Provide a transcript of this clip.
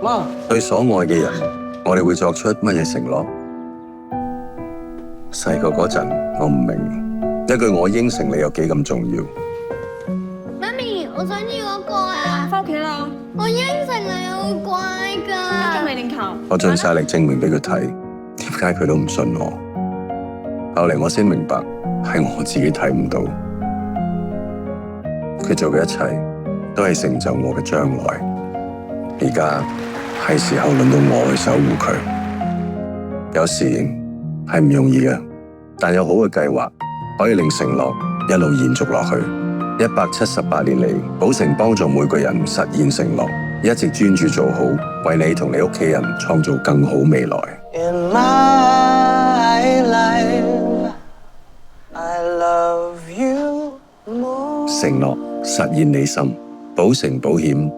媽，對所愛嘅人，我哋會作出乜嘢承諾？細個嗰陣，我唔明一句我應承你有幾咁重要。媽咪，我想要嗰個啊！翻屋企啦！我應承你好乖㗎。仲未練球？我盡晒力證明俾佢睇，點解佢都唔信我？後嚟我先明白，係我自己睇唔到。佢做嘅一切都係成就我嘅將來。而家係時候輪到我去守護佢。有時係唔容易嘅，但有好嘅計劃可以令承諾一路延續落去。178年嚟，寶城幫助每個人實現承諾，一直專注做好，為你同你屋企人創造更好未來。In my life, I love you more. 承諾實現你心，寶城保險